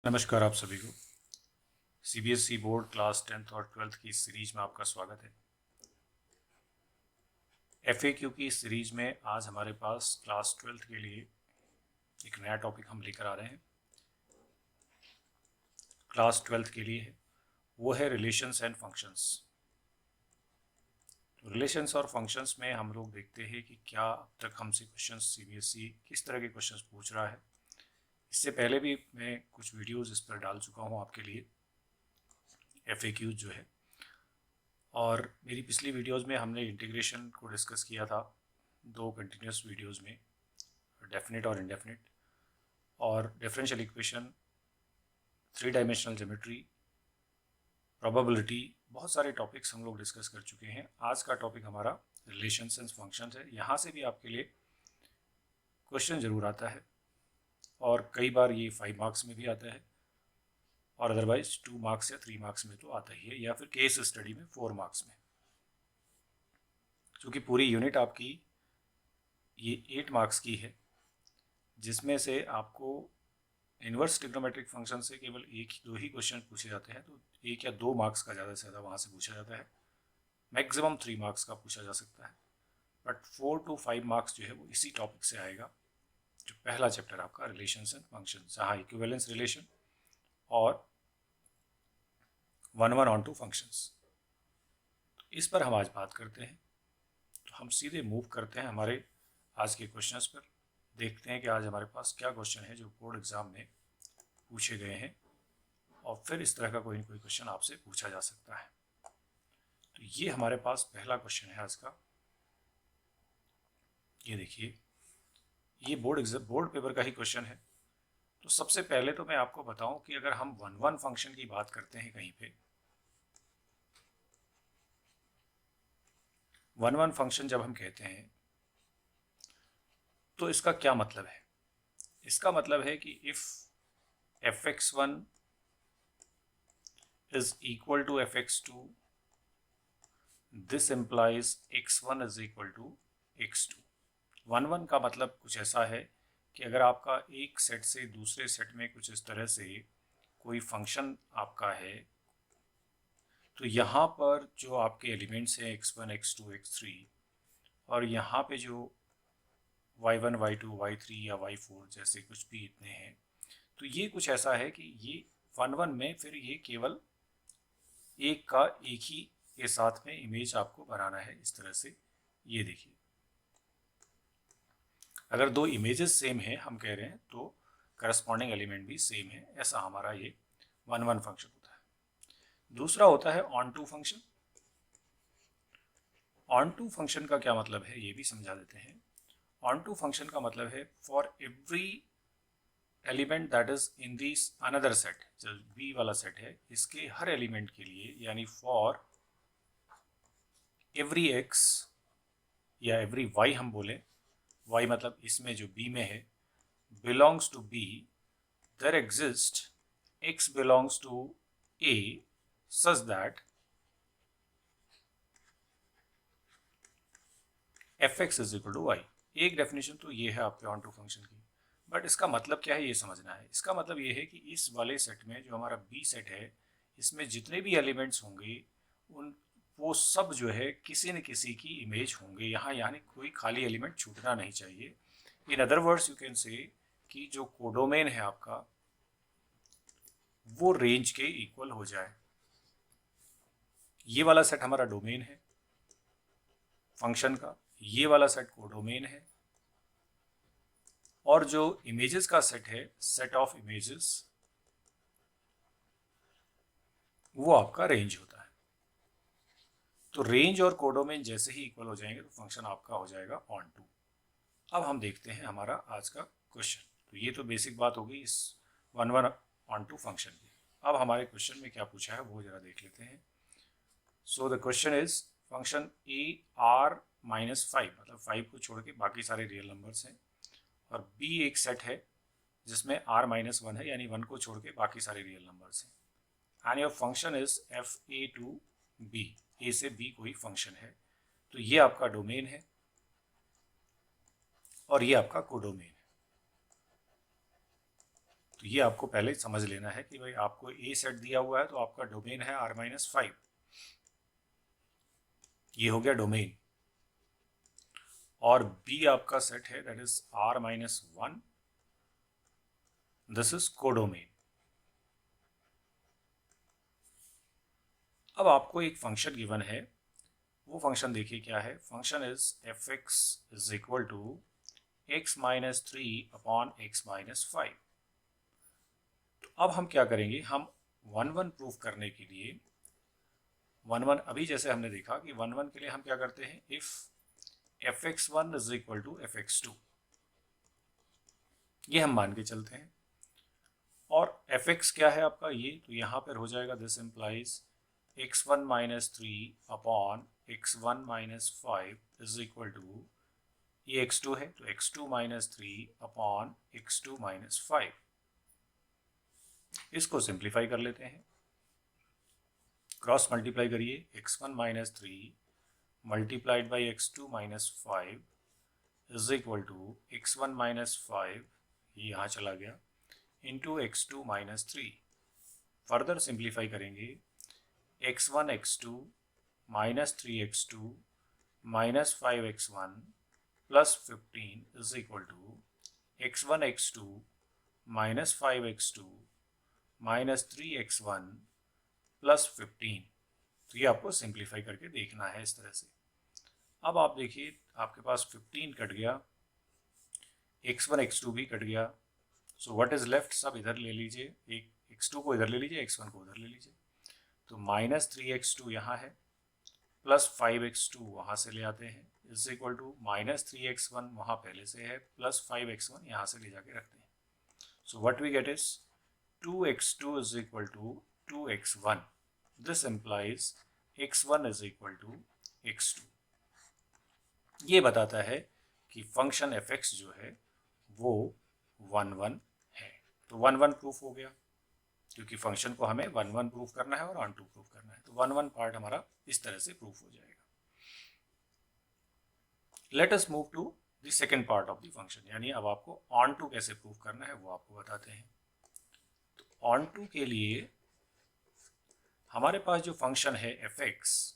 नमस्कार आप सभी को। सीबीएसई बोर्ड क्लास 10th और 12th की इस सीरीज में आपका स्वागत है। एफएक्यू की इस सीरीज में आज हमारे पास क्लास 12th के लिए एक नया टॉपिक हम लेकर आ रहे हैं। क्लास 12th के लिए वो है रिलेशंस एंड फंक्शंस। रिलेशंस और फंक्शंस में हम लोग देखते हैं कि क्या अब तक हमसे क्वेश्चंस सीबीएसई किस तरह के क्वेश्चंस पूछ रहा है। इससे पहले भी मैं कुछ वीडियोज़ इस पर डाल चुका हूँ आपके लिए, एफएक्यू जो है। और मेरी पिछली वीडियोस में हमने इंटीग्रेशन को डिस्कस किया था, दो कंटिन्यूस वीडियोस में, डेफिनेट और इनडेफिनेट, और differential equation, 3 dimensional geometry, probability, बहुत सारे टॉपिक्स हम लोग डिस्कस कर चुके हैं। आज का टॉपिक हमारा रिलेशंस एंड फंक्शंस है। यहाँ से भी आपके लिए क्वेश्चन ज़रूर आता है और कई बार ये 5 मार्क्स में भी आता है और अदरवाइज 2 मार्क्स या 3 मार्क्स में तो आता ही है, या फिर केस स्टडी में 4 मार्क्स में। क्योंकि पूरी यूनिट आपकी ये 8 मार्क्स की है, जिसमें से आपको इन्वर्स ट्रिग्नोमेट्रिक फंक्शन से केवल दो ही क्वेश्चन पूछे जाते हैं, तो 1 या 2 मार्क्स का ज़्यादा से ज़्यादा वहाँ से पूछा जाता है। मैक्सिमम 3 मार्क्स का पूछा जा सकता है, बट 4 to 5 मार्क्स जो है वो इसी टॉपिक से आएगा, जो पहला चैप्टर आपका रिलेशंस एंड फंक्शन, जहाँ इक्विवेलेंस रिलेशन और 1-1 ऑन टू फंक्शंस। इस पर हम आज बात करते हैं। तो हम सीधे मूव करते हैं हमारे आज के क्वेश्चंस पर। देखते हैं कि आज हमारे पास क्या क्वेश्चन है जो बोर्ड एग्जाम में पूछे गए हैं, और फिर इस तरह का कोई न कोई क्वेश्चन आपसे पूछा जा सकता है। तो ये हमारे पास पहला क्वेश्चन है आज का। ये देखिए, ये बोर्ड पेपर का ही क्वेश्चन है। तो सबसे पहले तो मैं आपको बताऊं कि अगर हम 1-1 फंक्शन की बात करते हैं कहीं पे, 1-1 फंक्शन जब हम कहते हैं तो इसका क्या मतलब है। इसका मतलब है कि if fx1 is equal to fx2, this implies x1 is equal to x2। 1-1 का मतलब कुछ ऐसा है कि अगर आपका एक सेट से दूसरे सेट में कुछ इस तरह से कोई फंक्शन आपका है, तो यहाँ पर जो आपके एलिमेंट्स हैं x1, x2, x3, और यहाँ पे जो y1, y2, y3 या y4 जैसे कुछ भी इतने हैं, तो ये कुछ ऐसा है कि ये 1-1 में फिर ये केवल एक का एक ही के साथ में इमेज आपको बनाना है। इस तरह से ये देखिए, अगर दो इमेजेस सेम है हम कह रहे हैं, तो करस्पॉन्डिंग एलिमेंट भी सेम है। ऐसा हमारा ये 1-1 फंक्शन होता है। दूसरा होता है onto function. Onto function का क्या मतलब है ये भी समझा देते हैं। ऑन टू फंक्शन का मतलब है for every element that is in this another set, जो बी वाला सेट है, इसके हर एलिमेंट के लिए, यानी फॉर एवरी एक्स या एवरी वाई हम बोले, वाई मतलब इसमें जो बी में है, belongs to B, there exist x belongs to a such that fx is equal to y। एक डेफिनेशन तो ये है आपके ऑन टू फंक्शन की, बट इसका मतलब क्या है ये समझना है। इसका मतलब ये है कि इस वाले सेट में, जो हमारा बी सेट है, इसमें जितने भी एलिमेंट्स होंगे उन वो सब जो है किसी न किसी की इमेज होंगे यहाँ, यानी कोई खाली एलिमेंट छूटना नहीं चाहिए। In other words you can say कि जो कोडोमेन है आपका वो रेंज के इक्वल हो जाए। ये वाला सेट हमारा डोमेन है फंक्शन का, ये वाला सेट कोडोमेन है, और जो इमेजेस का सेट है, सेट ऑफ इमेजेस, वो आपका रेंज होता है। तो रेंज और कोडोमेन जैसे ही इक्वल हो जाएंगे तो फंक्शन आपका हो जाएगा ऑन टू। अब हम देखते हैं हमारा आज का क्वेश्चन। तो ये तो बेसिक बात होगी इस 1-1 ऑन टू फंक्शन की। अब हमारे क्वेश्चन में क्या पूछा है वो जरा देख लेते हैं। So the question is function A R minus 5, मतलब 5 को छोड़ के बाकी सारे रियल नंबर्स हैं, और बी एक सेट है जिसमें r-1 है, यानी 1 को छोड़ के बाकी सारे रियल नंबर्स हैं, and your function is F A to B, A से बी कोई फंक्शन है। तो ये आपका डोमेन है और ये आपका कोडोमेन है। तो ये आपको पहले समझ लेना है कि भाई आपको ए सेट दिया हुआ है तो आपका डोमेन है R-5, ये हो गया डोमेन, और बी आपका सेट है that is R-1, this is codomain. अब आपको एक फंक्शन गिवन है, वो फंक्शन देखिए क्या है। Function is F X is equal to x-3 upon x-5। तो अब हम क्या करेंगे, हम 1-1 प्रूफ करने के लिए 1-1 अभी जैसे हमने देखा कि 1-1 के लिए हम क्या करते हैं, if f(x1) is equal to f(x2), ये हम मान के चलते हैं। और f(x) क्या है आपका ये, तो यहाँ पर हो जाएगा this implies x1-3 upon x1-5 is equal to, ये x2 है तो x2-3 अपॉन x2-5। इसको सिंप्लीफाई कर लेते हैं, क्रॉस मल्टीप्लाई करिए, x1-3 multiplied by x2-5 is equal to x1-5, ये यहाँ चला गया, इंटू x2-3। फर्दर सिंप्लीफाई करेंगे, x1 x2 minus 3x2 minus 5x1 plus 15 is equal to x1 x2 minus 5x2 minus 3x1 plus 15। तो ये आपको simplify करके देखना है इस तरह से। अब आप देखिए आपके पास 15 कट गया, x1 x2 भी कट गया, सो व्हाट इज लेफ्ट, सब इधर ले लीजिए, एक x2 को इधर ले लीजिए, x1 को उधर ले लीजिए। तो माइनस 3x2 यहाँ है, प्लस 5x2 वहाँ से ले आते हैं, is equal to minus 3x1 वहाँ पहले से है, प्लस 5x1 यहाँ से ले जाके रखते हैं। So what we get is 2x2 is equal to 2x1। This implies x1 is equal to x2। ये बताता है कि फंक्शन f(x) जो है वो 1-1 है। तो 1-1 प्रूफ हो गया, क्योंकि फंक्शन को हमें 1-1 प्रूफ करना है और ऑन टू प्रूफ करना है। तो 1-1 पार्ट हमारा इस तरह से प्रूफ हो जाएगा। Let us move to the second part of the function, यानी अब आपको ऑन टू कैसे प्रूफ करना है वो आपको बताते हैं। तो ऑन टू के लिए हमारे पास जो फंक्शन है f(x),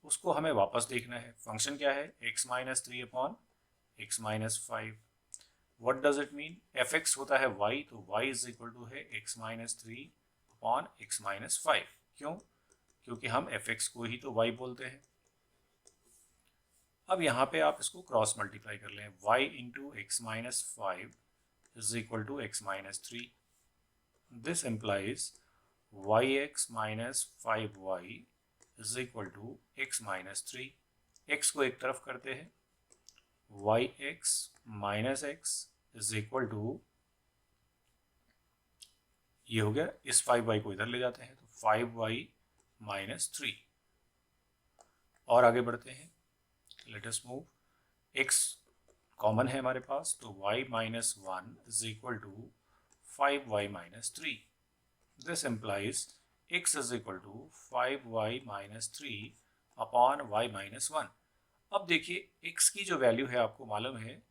उसको हमें वापस देखना है। फंक्शन क्या है, x-3 upon x-5। What does it mean, f(x) होता है y, तो y इज इक्वल टू है x-3 अपॉन x-5। क्यों, क्योंकि हम f(x) को ही तो y बोलते हैं। अब यहाँ पे आप इसको क्रॉस मल्टीप्लाई कर लें, y into x-5 is equal to x-3। This implies yx minus 5y is equal to x-3। x को एक तरफ करते हैं, yx minus x is equal to, ये हो गया, इस 5y को इधर ले जाते हैं तो 5y माइनस 3। और आगे बढ़ते हैं, let us move, x common है हमारे पास, तो y minus 1 is equal to 5y minus 3। This implies x is equal to 5y minus 3 upon y minus 1। अब देखिए x की जो वैल्यू है आपको मालूम है,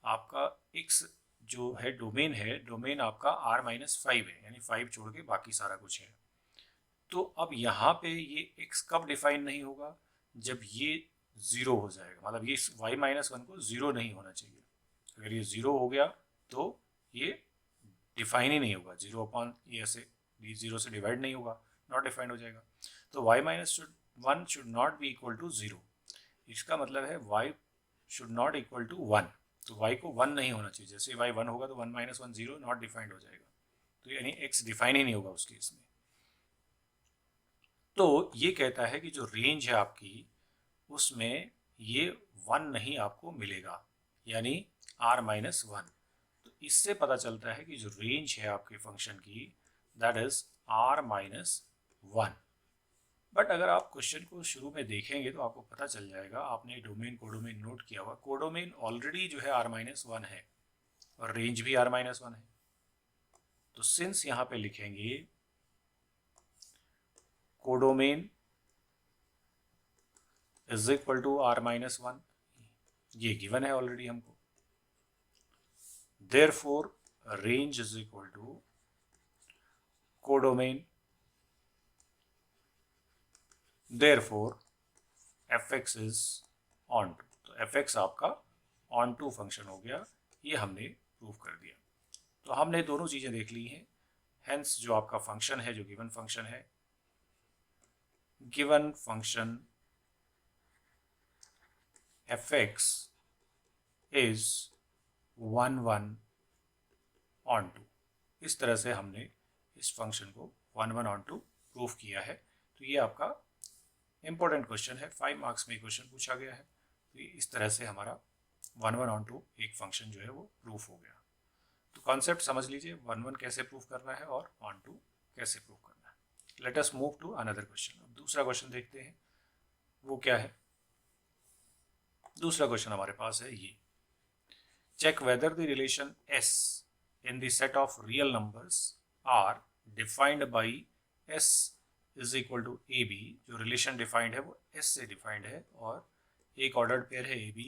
आपका x जो है डोमेन है, डोमेन आपका R-5 है, यानी 5 छोड़ के बाकी सारा कुछ है। तो अब यहाँ पे ये x कब डिफाइन नहीं होगा, जब ये 0 हो जाएगा, मतलब ये y-1 को 0 नहीं होना चाहिए। अगर ये 0 हो गया तो ये डिफाइन ही नहीं होगा, 0 अपॉन ये ऐसे 0 से डिवाइड नहीं होगा, नॉट डिफाइंड हो जाएगा। तो y-1 should not be equal to 0। इसका मतलब है y should not equal to 1, तो y को 1 नहीं होना चाहिए। जैसे y 1 होगा तो 1 माइनस 1 0, नॉट डिफाइंड हो जाएगा, तो यानी x डिफाइन ही नहीं होगा उस केस में। तो ये कहता है कि जो रेंज है आपकी उसमें ये 1 नहीं आपको मिलेगा, यानी R-1। तो इससे पता चलता है कि जो रेंज है आपके फंक्शन की दैट इज R-1। बट अगर आप क्वेश्चन को शुरू में देखेंगे तो आपको पता चल जाएगा, आपने डोमेन कोडोमेन नोट किया हुआ, कोडोमेन ऑलरेडी जो है R-1 है और रेंज भी R-1 है। तो सिंस यहाँ पे लिखेंगे codomain is equal to R-1, ये गिवन है ऑलरेडी हमको। Therefore range is equal to codomain, therefore fx is onto। तो fx आपका onto फंक्शन हो गया, ये हमने प्रूव कर दिया। तो हमने दोनों चीजें देख ली हैं। हेंस जो आपका फंक्शन है, जो गिवन फंक्शन है, given function fx is 1 1 onto। इस तरह से हमने इस फंक्शन को 1 1 onto प्रूफ किया है। तो ये आपका इंपॉर्टेंट क्वेश्चन है, 5 मार्क्स में क्वेश्चन पूछा गया है। तो इस तरह से हमारा 1 1 onto एक फंक्शन जो है वो प्रूफ हो गया। तो कॉन्सेप्ट समझ लीजिए, 1 1 कैसे प्रूफ करना है और onto कैसे प्रूफ करना है। Let us move to another question. अब दूसरा क्वेश्चन देखते हैं, वो क्या है। दूसरा क्वेश्चन हमारे पास है ये, check whether the relation s in the set of real numbers are defined by s is equal to ab। जो रिलेशन डिफाइंड है वो s से डिफाइंड है और एक ऑर्डर्ड पेयर है ab,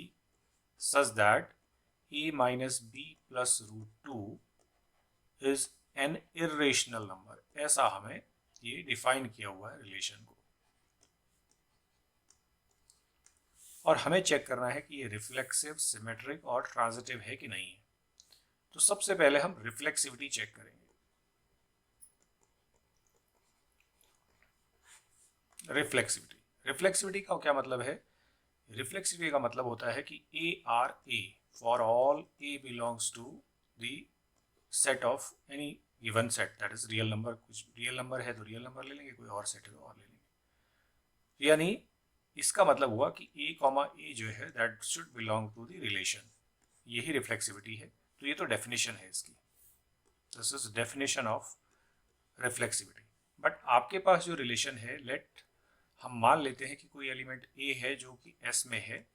such that a minus b plus root 2 is an irrational number। ऐसा हमें ये डिफाइन किया हुआ है रिलेशन को, और हमें चेक करना है कि ये रिफ्लेक्सिव, सिमेट्रिक और ट्रांजिटिव है कि नहीं है। तो सबसे पहले हम रिफ्लेक्सिविटी चेक करेंगे। रिफ्लेक्सिविटी का क्या मतलब है? रिफ्लेक्सिविटी का मतलब होता है कि A for all A belongs to the set of any given set, that is real number. कुछ रियल नंबर है तो रियल नंबर ले लेंगे, कोई और सेट है तो और ले लेंगे। यानी इसका मतलब हुआ कि A जो है that should belong to the relation. यही रिफ्लेक्सिविटी है। तो ये तो डेफिनेशन है इसकी, this is definition of reflexivity. But आपके पास जो रिलेशन है, लेट हम मान लेते हैं कि कोई एलिमेंट A है जो कि S में है,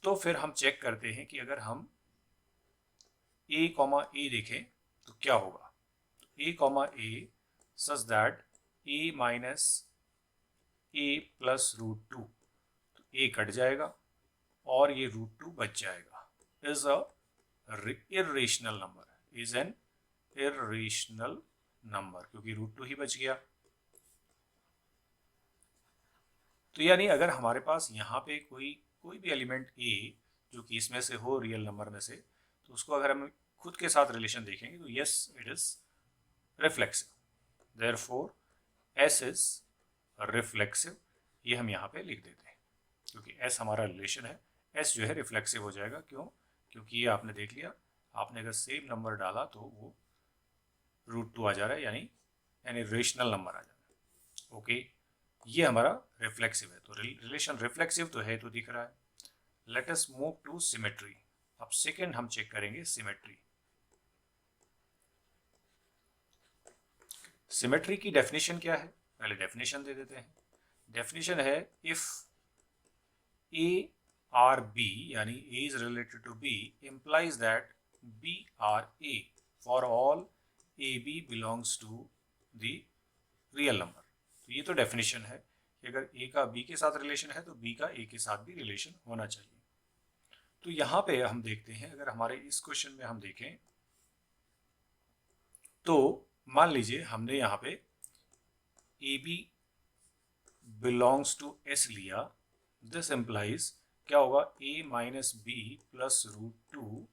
तो फिर हम चेक करते हैं कि अगर हम A देखें तो क्या होगा। A such that A minus A plus root 2, तो A कट जाएगा और ये रूट 2 बच जाएगा। Is a irrational number, is an irrational number, क्योंकि रूट 2 ही बच गया। तो यानी अगर हमारे पास यहाँ पे कोई भी एलिमेंट A जो कि इसमें से हो, रियल नंबर में से, तो उसको अगर हम खुद के साथ रिलेशन देखेंगे तो yes it is reflexive, therefore S is reflexive. ये हम यहाँ पे लिख देते हैं क्योंकि S हमारा रिलेशन है, S जो है रिफ्लेक्सिव हो जाएगा। क्यों? क्योंकि ये आपने देख लिया, आपने अगर सेम नंबर डाला तो वो रूट 2 आ जा रहा है, यानी रेशनल नंबर आ जा रहा है। ओके, ये हमारा रिफ्लेक्सिव है। तो रिलेशन रिफ्लेक्सिव तो है, तो दिख रहा है। Let us move to symmetry. अब सेकंड हम चेक करेंगे सिमेट्री। सिमेट्री की डेफिनेशन क्या है? पहले डेफिनेशन दे देते हैं। डेफिनेशन है, इफ A are B, यानी A is related to B, implies that B are A for all AB belongs to the real number। तो ये तो डेफिनेशन है कि अगर A का B के साथ रिलेशन है तो B का A के साथ भी रिलेशन होना चाहिए। तो यहाँ पे हम देखते हैं, अगर हमारे इस क्वेश्चन में हम देखें तो मान लीजिए हमने यहाँ पे AB belongs to S लिया, दिस implies क्या होगा, A minus B plus root 2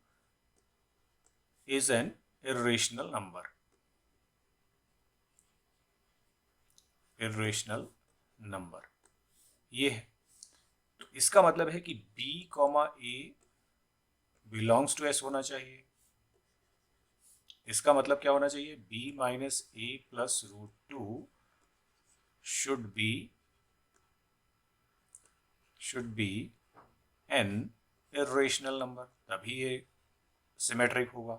is an irrational number. Irrational number ये है। तो इसका मतलब है कि B, A belongs to S होना चाहिए। इसका मतलब क्या होना चाहिए, B minus A plus root 2 should be an irrational number, तभी ये सिमेट्रिक होगा।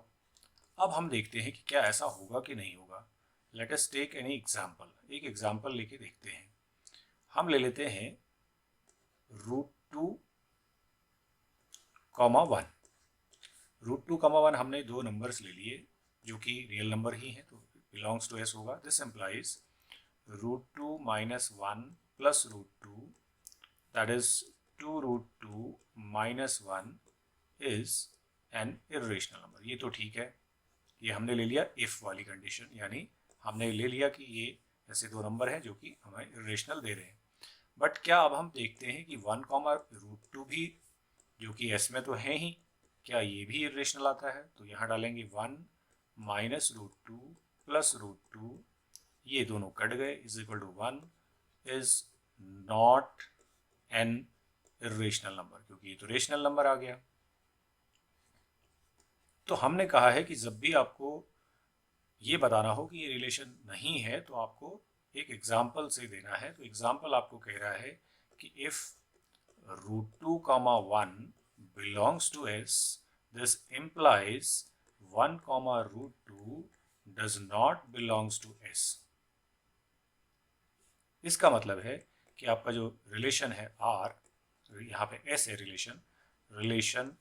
अब हम देखते हैं कि क्या ऐसा होगा कि नहीं होगा। Let us take any example. एक एग्जाम्पल लेके देखते हैं। हम ले लेते हैं रूट 2, 1। रूट 2, 1 हमने दो नंबर्स ले लिए जो कि रियल नंबर ही हैं, तो बिलोंग्स टू एस होगा। This implies root 2 minus 1 plus root 2, that is 2 root 2 minus 1 is an irrational number. ये तो ठीक है, ये हमने ले लिया इफ वाली कंडीशन, यानी हमने ले लिया कि ये ऐसे दो नंबर हैं जो कि हमें इरेशनल दे रहे हैं। बट क्या अब हम देखते हैं कि 1, भी जो कि एस में तो है ही, क्या ये भी इरेशनल आता है? तो यहाँ डालेंगे 1 माइनस √2 प्लस √2, ये दोनों कट गए, is equal to 1 is not an irrational number, क्योंकि ये तो रेशनल नंबर आ गया। तो हमने कहा है कि जब भी आपको ये बताना हो कि ये रिलेशन नहीं है तो आपको एक एग्जाम्पल से देना है। तो एग्जाम्पल आपको कह रहा है कि if √2, 1 belongs to S, this implies 1, √2 does not belongs to S। इसका मतलब है कि आपका जो रिलेशन है R, यहाँ पे S है relation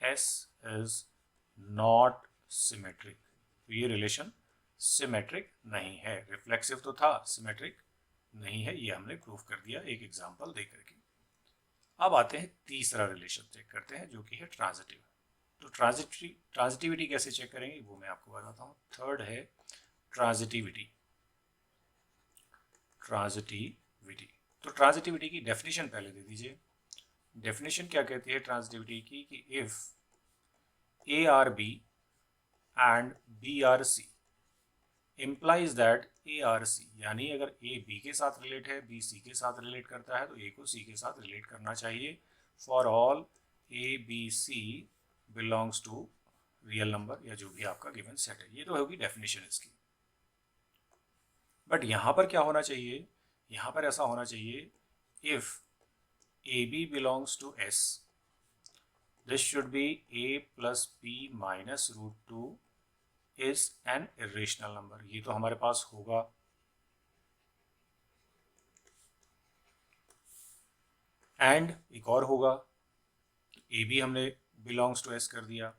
S is not symmetric। तो ये रिलेशन सिमेट्रिक नहीं है, रिफ्लेक्सिव तो था, सिमेट्रिक नहीं है, ये हमने प्रूव कर दिया एक एग्जांपल दे करके। अब आते हैं तीसरा रिलेशन चेक करते हैं जो कि है ट्रांजिटिव। तो ट्रांजिटिविटी कैसे चेक करेंगे वो मैं आपको बताता हूँ। थर्ड है ट्रांजिटिविटी। तो ट्रांजिटिविटी की डेफिनेशन पहले दे दीजिए। डेफिनेशन क्या कहती है ट्रांजिटिविटी की कि if A R B and B R C implies that A R C, यानी अगर ए बी के साथ रिलेट है, बी सी के साथ रिलेट करता है, तो ए को सी के साथ रिलेट करना चाहिए for all A B C belongs to real number या जो भी आपका गिवन सेट है। ये तो होगी डेफिनेशन इसकी। बट यहाँ पर क्या होना चाहिए, यहाँ पर ऐसा होना चाहिए if A B belongs to S, this should be A plus B minus √2 is an irrational number. ये तो हमारे पास होगा। एंड एक और होगा, ए बी हमने बिलोंग्स टू एस कर दिया,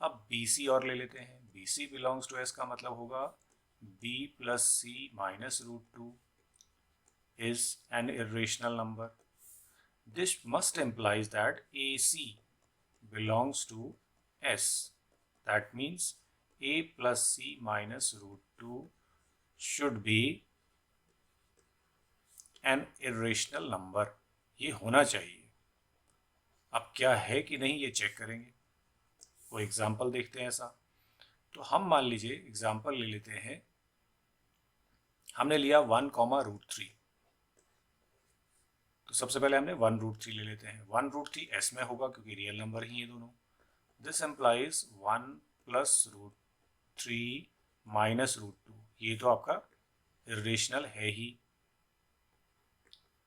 अब बी सी और ले लेते हैं। B C belongs to S का मतलब होगा B plus C minus √2 is an irrational number. This must implies that AC belongs to S, that means A plus C minus √2 should be an irrational number। ये होना चाहिए। अब क्या है कि नहीं ये चेक करेंगे, वो एग्जाम्पल देखते हैं ऐसा। तो हम मान लीजिए एग्जाम्पल ले लेते हैं, हमने लिया 1, √3। तो सबसे पहले हमने 1 √3 ले लेते हैं। 1 √3 एस में होगा क्योंकि रियल नंबर ही है दोनों। दिस एम्प्लाइज 1 प्लस √3 माइनस √2, ये तो आपका इरेशनल है ही,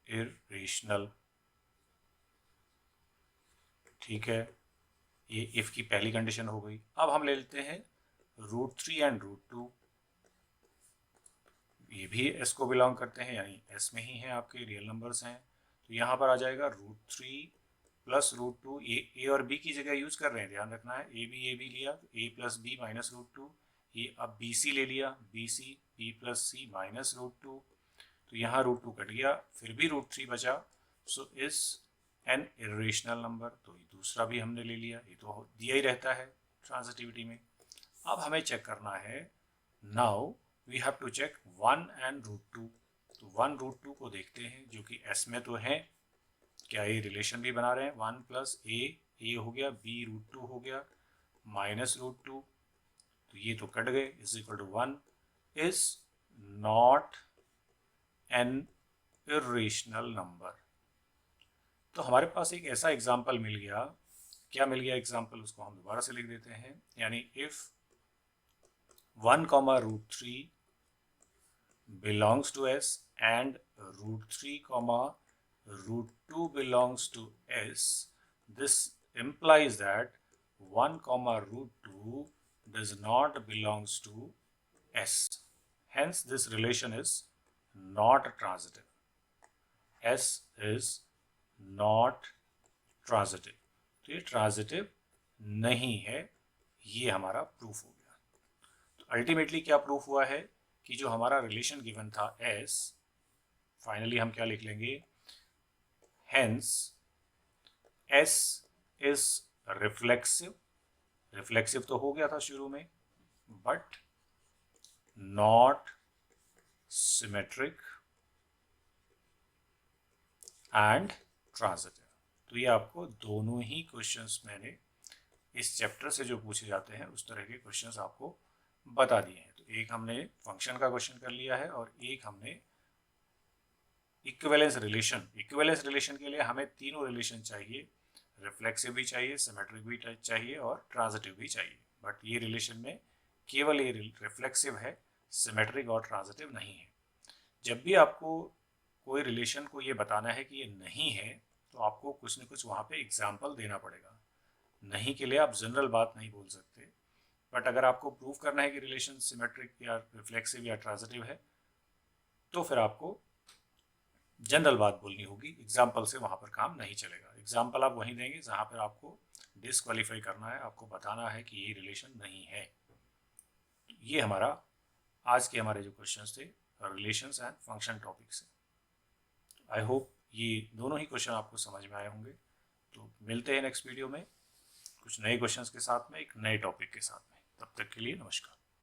इरेशनल, ठीक है। ये इफ की पहली कंडीशन हो गई। अब हम ले लेते हैं √3 एंड √2, ये भी एस को बिलोंग करते हैं, यानी एस में ही है, आपके रियल नंबर्स हैं। तो यहाँ पर आ जाएगा √3 प्लस √2, ये ए और बी की जगह यूज कर रहे हैं, ध्यान रखना है। ए बी लिया तो ए प्लस बी माइनस √2, ये अब बी सी ले लिया, B C B plus C minus √2, तो यहाँ √2 कट गया, फिर भी √3 बचा, सो इस एन इरेशनल नंबर। तो ये दूसरा भी हमने ले लिया, ये तो दिया ही रहता है ट्रांजिटिविटी में। अब हमें चेक करना है, now we have to check 1 and √2। तो 1 √2 को देखते हैं जो कि एस में तो है, क्या ये रिलेशन भी बना रहे हैं। 1 प्लस ए हो गया, बी √2 हो गया, माइनस √2, तो ये तो कट गए, is equal to 1 is not an irrational number. तो हमारे पास एक ऐसा एग्जाम्पल मिल गया। क्या मिल गया एग्जाम्पल, उसको हम दोबारा से लिख देते हैं, यानी if 1, √3 belongs to S and √3, √2 belongs to S, this implies that 1, √2 does not belongs to S, hence this relation is not transitive, S is not transitive। तो ये ट्रांजिटिव नहीं है, ये हमारा प्रूफ हो गया। तो अल्टीमेटली क्या प्रूफ हुआ है कि जो हमारा रिलेशन गिवन था S, फाइनली हम क्या लिख लेंगे, hence S is reflexive reflexive तो हो गया था शुरू में, but not symmetric and transitive. तो ये आपको दोनों ही क्वेश्चंस मैंने इस चैप्टर से जो पूछे जाते हैं उस तरह के क्वेश्चंस आपको बता दिए हैं। तो एक हमने फंक्शन का क्वेश्चन कर लिया है और एक हमने इक्विवेलेंस रिलेशन के लिए हमें तीनों रिलेशन चाहिए, रिफ्लेक्सिव भी चाहिए, सिमेट्रिक भी चाहिए और ट्रांजिटिव भी चाहिए। बट ये रिलेशन में केवल ये रिफ्लेक्सिव है, सिमेट्रिक और ट्रांजिटिव नहीं है। जब भी आपको कोई रिलेशन को ये बताना है कि ये नहीं है, तो आपको कुछ न कुछ वहाँ पे एग्जाम्पल देना पड़ेगा। नहीं के लिए आप जनरल बात नहीं बोल सकते, बट अगर आपको प्रूव करना है कि रिलेशन सिमेट्रिक या रिफ्लेक्सिव या ट्रांजिटिव है, तो फिर आपको जनरल बात बोलनी होगी, एग्जाम्पल से वहाँ पर काम नहीं चलेगा। एग्जाम्पल आप वहीं देंगे जहाँ पर आपको डिसक्वालीफाई करना है, आपको बताना है कि ये रिलेशन नहीं है। ये हमारा आज के हमारे जो क्वेश्चंस थे रिलेशंस एंड फंक्शन टॉपिक से। आई होप ये दोनों ही क्वेश्चन आपको समझ में आए होंगे। तो मिलते हैं नेक्स्ट वीडियो में कुछ नए क्वेश्चंस के साथ में, एक नए टॉपिक के साथ में। तब तक के लिए नमस्कार।